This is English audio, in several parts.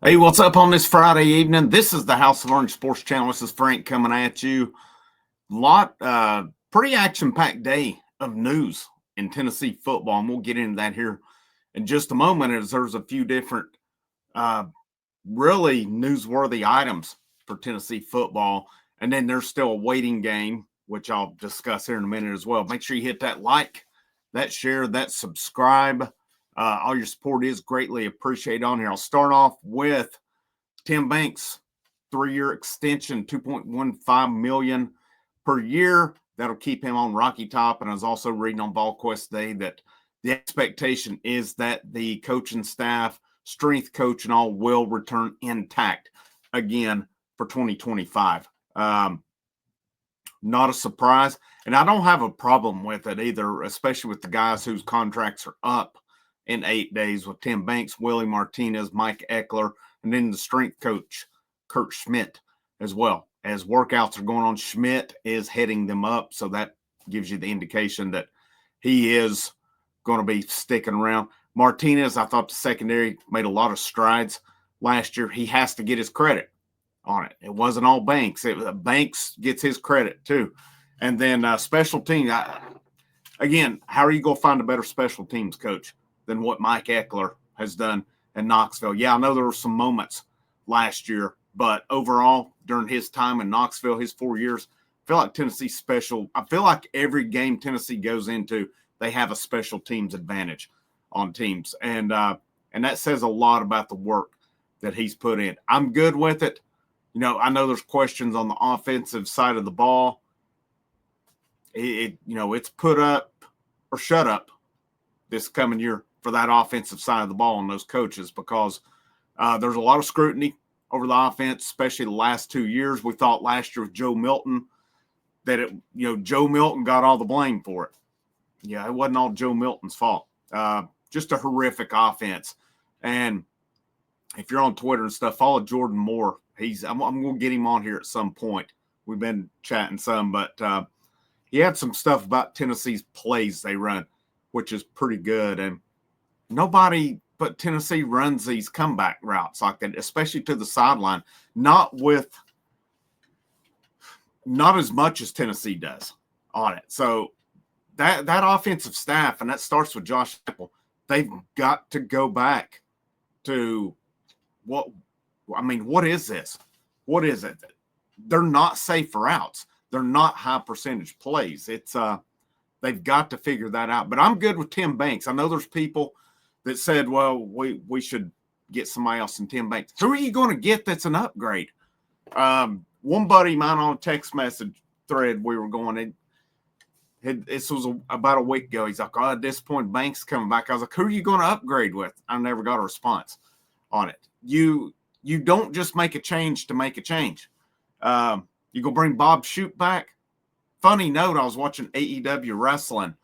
Hey, what's up on this Friday evening? This is the House of Orange Sports Channel. This is Frank coming at you. Pretty action-packed day of news in Tennessee football, and we'll get into that here in just a moment as there's a few different uh, really newsworthy items for Tennessee football. And then there's still a waiting game, which I'll discuss here in a minute as well. Make sure you hit that like, that share, that subscribe. All your support is greatly appreciated on here. I'll start off with Tim Banks, 3-year extension, $2.15 million per year. That'll keep him on Rocky Top. And I was also reading on VolQuest today that the expectation is that the coaching staff, strength coach, and all will return intact again for 2025. Not a surprise. And I don't have a problem with it either, especially with the guys whose contracts are up in 8 days with Tim Banks, Willie Martinez, Mike Eckler, and then the strength coach, Kurt Schmidt, as well. As workouts are going on, Schmidt is heading them up. So that gives you the indication that he is going to be sticking around. Martinez, I thought the secondary made a lot of strides last year. He has to get his credit on it. It wasn't all Banks. Banks gets his credit too. And then special teams. Again, how are you going to find a better special teams coach than what Mike Eckler has done in Knoxville? Yeah, I know there were some moments last year, but overall, during his time in Knoxville, his 4 years, I feel like Tennessee I feel like every game Tennessee goes into, they have a special teams advantage on teams. And that says a lot about the work that he's put in. I'm good with it. I know there's questions on the offensive side of the ball. It's put up or shut up this coming year for that offensive side of the ball and those coaches, because there's a lot of scrutiny over the offense, especially the last 2 years. We thought last year with Joe Milton that Joe Milton got all the blame for it. Yeah, it wasn't all Joe Milton's fault. Just a horrific offense. And if you're on Twitter and stuff, follow Jordan Moore. I'm going to get him on here at some point. We've been chatting some, but he had some stuff about Tennessee's plays they run, which is pretty good. And nobody but Tennessee runs these comeback routes like that, especially to the sideline, not as much as Tennessee does on it. So that offensive staff, and that starts with Josh Heupel, they've got to go back to what is this? What is it? They're not safe routes. They're not high percentage plays. It's they've got to figure that out. But I'm good with Tim Banks. I know there's people that said, well, we should get somebody else than Tim Banks. Who are you going to get that's an upgrade? One buddy of mine on a text message thread we were going in, this was about a week ago. He's like, at this point, Banks coming back. I was like, who are you going to upgrade with? I never got a response on it. You don't just make a change to make a change. You go bring Bob Shoop back. Funny note, I was watching AEW wrestling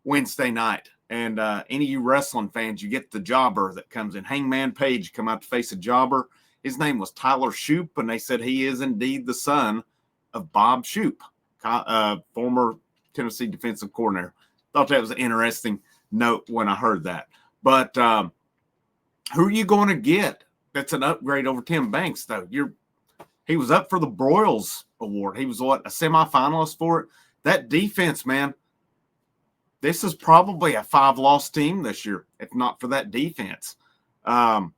Wednesday night, and any of you wrestling fans, you get the jobber that comes in. Hangman Page come out to face a jobber. His name was Tyler Shoop, and they said he is indeed the son of Bob Shoop, former Tennessee defensive coordinator. Thought that was an interesting note when I heard that. But who are you going to get that's an upgrade over Tim Banks, though? He was up for the Broyles Award. He was a semifinalist for it. That defense, man, this is probably a 5-loss team this year, if not for that defense. I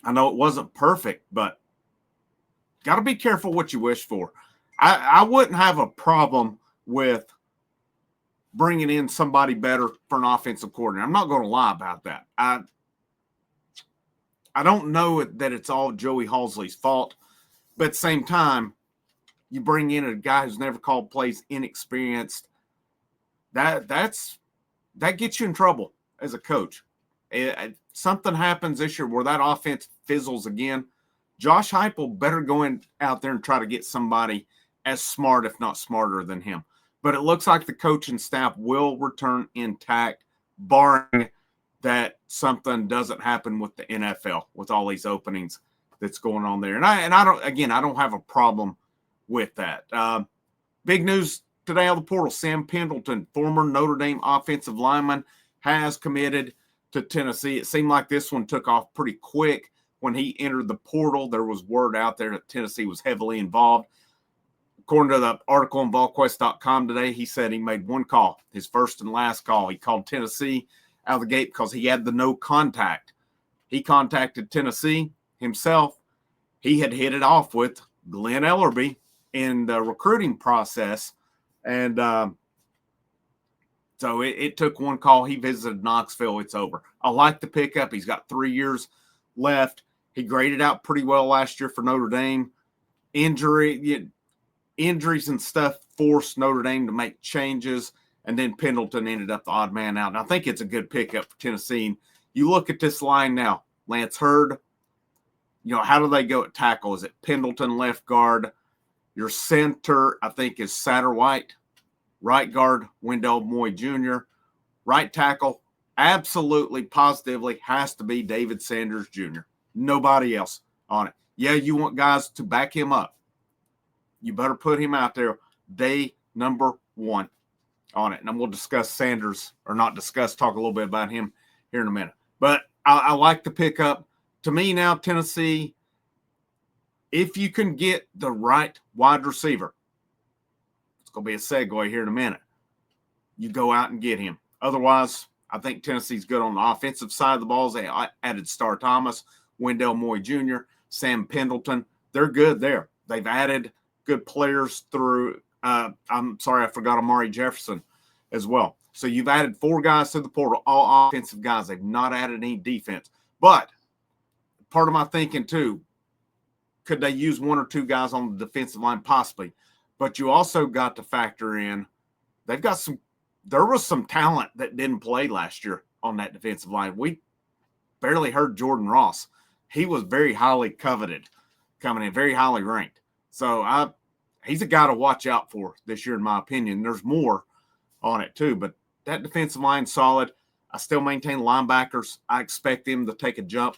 know it wasn't perfect, but got to be careful what you wish for. I wouldn't have a problem with bringing in somebody better for an offensive coordinator. I'm not going to lie about that. I don't know that it's all Joey Halsley's fault, but at the same time, you bring in a guy who's never called plays, inexperienced. That gets you in trouble as a coach. Something happens this year where that offense fizzles again. Josh Heupel better go out there and try to get somebody as smart, if not smarter than him. But it looks like the coaching staff will return intact, barring that something doesn't happen with the NFL with all these openings that's going on there. And I don't have a problem with that. Big news today on the portal: Sam Pendleton, former Notre Dame offensive lineman, has committed to Tennessee. It seemed like this one took off pretty quick when he entered the portal, there was word out there that Tennessee was heavily involved. According to the article on volquest.com today, he said he made one call, his first and last call. He called Tennessee out of the gate because he had the no contact. He contacted Tennessee himself. He had hit it off with Glenn Ellerby in the recruiting process. And so it took one call. He visited Knoxville. It's over. I like the pickup. He's got 3 years left. He graded out pretty well last year for Notre Dame. Injuries and stuff forced Notre Dame to make changes, and then Pendleton ended up the odd man out. And I think it's a good pickup for Tennessee. And you look at this line now, Lance Hurd, how do they go at tackle? Is it Pendleton, left guard? Your center, I think, is Satterwhite. Right guard, Wendell Moy Jr. Right tackle, absolutely, positively, has to be David Sanders Jr. Nobody else on it. Yeah, you want guys to back him up. You better put him out there day number 1 on it. And we'll discuss Sanders, or not discuss, talk a little bit about him here in a minute. But I like the pickup. To me now, Tennessee, if you can get the right wide receiver, it's going to be a segue here in a minute, you go out and get him. Otherwise, I think Tennessee's good on the offensive side of the ball. They added Star Thomas, Wendell Moy Jr., Sam Pendleton. They're good there. They've added good players through, I'm sorry, I forgot Amari Jefferson as well. So you've added 4 guys to the portal, all offensive guys. They've not added any defense. But part of my thinking, too, could they use 1 or 2 guys on the defensive line? Possibly. But you also got to factor in, there was some talent that didn't play last year on that defensive line. We barely heard Jordan Ross. He was very highly coveted coming in, very highly ranked. So he's a guy to watch out for this year, in my opinion. There's more on it, too. But that defensive line's solid. I still maintain linebackers. I expect them to take a jump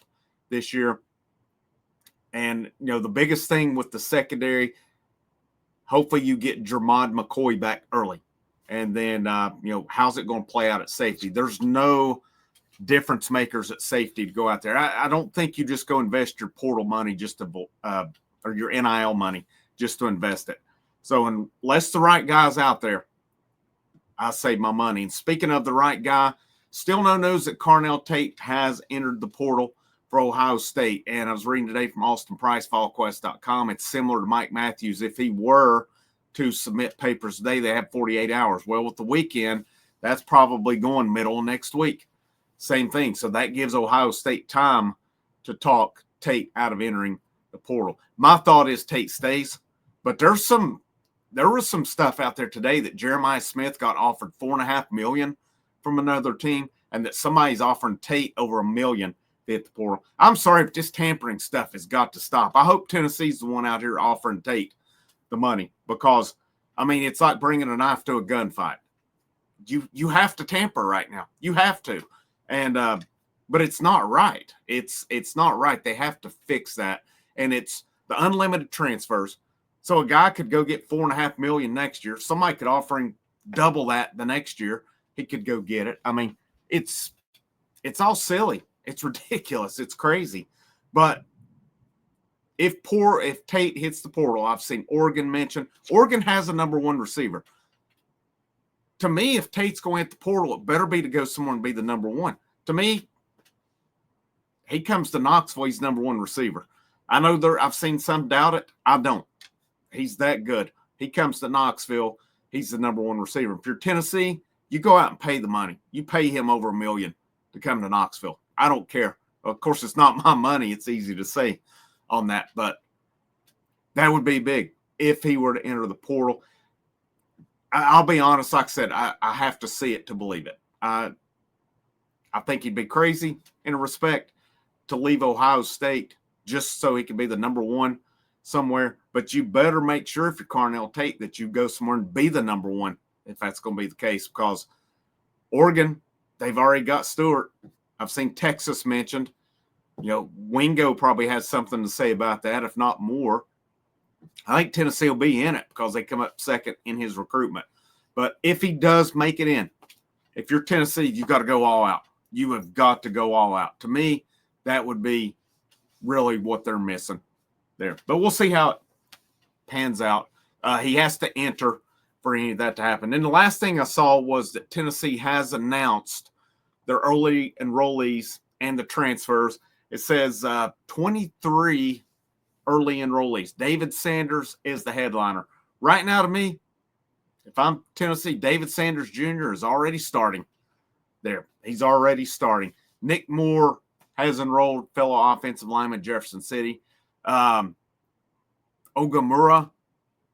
this year. And, the biggest thing with the secondary, hopefully you get Jermod McCoy back early. And then, how's it going to play out at safety? There's no difference makers at safety to go out there. I don't think you just go invest your portal money just to or your NIL money just to invest it. So unless the right guy's out there, I save my money. And speaking of the right guy, still no news that Carnell Tate has entered the portal for Ohio State. And I was reading today from Austin Price, volquest.com. It's similar to Mike Matthews. If he were to submit papers today, they have 48 hours. Well, with the weekend, that's probably going middle of next week. Same thing. So that gives Ohio State time to talk Tate out of entering the portal. My thought is Tate stays, but there was some stuff out there today that Jeremiah Smith got offered $4.5 million from another team, and that somebody's offering Tate over $1 million to hit the portal. I'm sorry, but this tampering stuff has got to stop. I hope Tennessee's the one out here offering Tate the money, because it's like bringing a knife to a gunfight. You have to tamper right now. You have to. And but it's not right. It's not right. They have to fix that. And it's the unlimited transfers. So a guy could go get $4.5 million next year. Somebody could offer him double that the next year. He could go get it. It's all silly. It's ridiculous. It's crazy. But if Tate hits the portal, I've seen Oregon mentioned. Oregon has a number 1 receiver. To me, if Tate's going to hit the portal, it better be to go somewhere and be the number 1. To me, he comes to Knoxville, he's number 1 receiver. I know I've seen some doubt it. I don't. He's that good. He comes to Knoxville, he's the number 1 receiver. If you're Tennessee, you go out and pay the money. You pay him over $1 million to come to Knoxville. I don't care. Of course, it's not my money. It's easy to say on that, but that would be big if he were to enter the portal. I'll be honest, like I said, I have to see it to believe it. I think he'd be crazy in a respect to leave Ohio State just so he can be the number 1 somewhere. But you better make sure, if you're Carnell Tate, that you go somewhere and be the number 1, if that's going to be the case. Because Oregon, they've already got Stewart. I've seen Texas mentioned. Wingo probably has something to say about that, if not more. I think Tennessee will be in it because they come up second in his recruitment. But if he does make it in, if you're Tennessee, you've got to go all out. You have got to go all out. To me, that would be really what they're missing there. But we'll see how it pans out. He has to enter for any of that to happen. And the last thing I saw was that Tennessee has announced their early enrollees and the transfers. It says 23 early enrollees. David Sanders is the headliner. Right now, to me, if I'm Tennessee, David Sanders Jr. is already starting there. He's already starting. Nick Moore has enrolled, fellow offensive lineman, Jefferson City. Ogamura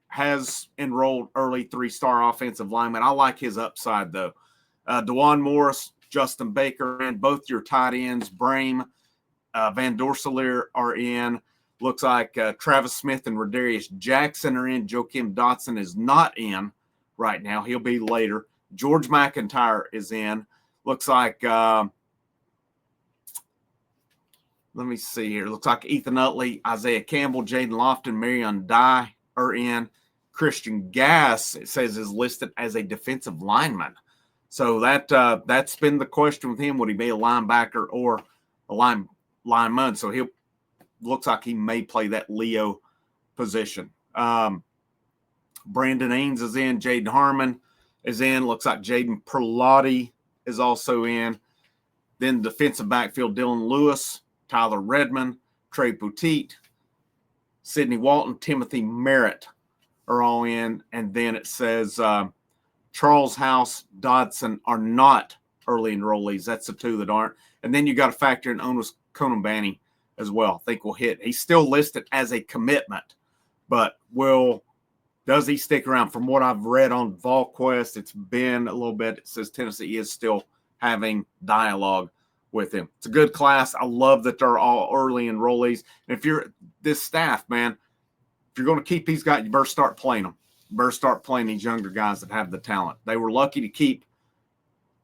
has enrolled early 3-star offensive lineman. I like his upside, though. DeJuan Morris, Justin Baker, and both your tight ends, Brame, Van Dorselaer are in. Looks like Travis Smith and Rodarius Jackson are in. Joakim Dotson is not in right now. He'll be later. George McIntyre is in. Looks like, let me see here. Looks like Ethan Utley, Isaiah Campbell, Jaden Lofton, Marion Dye are in. Christian Gass, it says, is listed as a defensive lineman. So that's been the question with him. Would he be a linebacker or a lineman? So he looks like he may play that Leo position. Brandon Ains is in. Jaden Harmon is in. Looks like Jaden Perlotti is also in. Then defensive backfield, Dylan Lewis, Tyler Redmond, Trey Petit, Sidney Walton, Timothy Merritt are all in. And then it says Charles House, Dodson are not early enrollees. That's the two that aren't. And then you got to factor in Onus Konambani as well. I think will hit. He's still listed as a commitment, but does he stick around? From what I've read on VolQuest, it's been a little bit. It says Tennessee is still having dialogue with him. It's a good class. I love that they're all early enrollees. And if you're this staff, man, if you're going to keep these guys, you better start playing them. You better start playing these younger guys that have the talent. They were lucky to keep.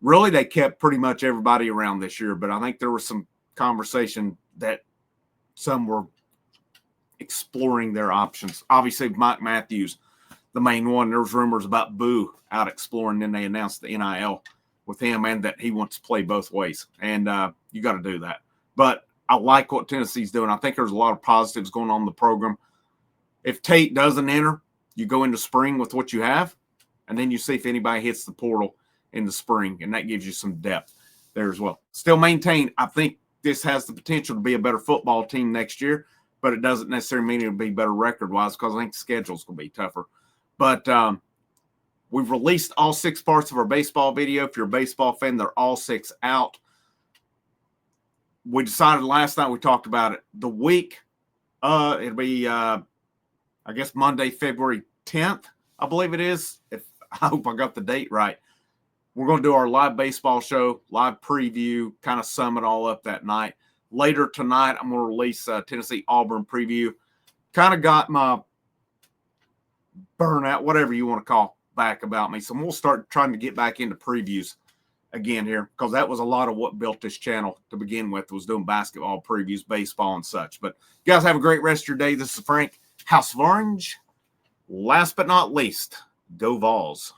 Really, they kept pretty much everybody around this year, but I think there was some conversation that some were exploring their options. Obviously, Mike Matthews, the main one. There was rumors about Boo out exploring. Then they announced the NIL with him and that he wants to play both ways. And you got to do that. But I like what Tennessee's doing. I think there's a lot of positives going on in the program. If Tate doesn't enter, you go into spring with what you have, and then you see if anybody hits the portal in the spring, and that gives you some depth there as well. Still maintain, I think this has the potential to be a better football team next year, but it doesn't necessarily mean it'll be better record-wise because I think the schedule's going to be tougher. But we've released all 6 parts of our baseball video. If you're a baseball fan, they're all 6 out. We decided last night, we talked about it. The week, it'll be, I guess, Monday, February 10th, I believe it is. I hope I got the date right. We're going to do our live baseball show, live preview, kind of sum it all up that night. Later tonight, I'm going to release a Tennessee Auburn preview. Kind of got my burnout, whatever you want to call, back about me. So we'll start trying to get back into previews again here because that was a lot of what built this channel to begin with, was doing basketball previews, baseball, and such. But you guys have a great rest of your day. This is Frank, House of Orange. Last but not least, go Vols.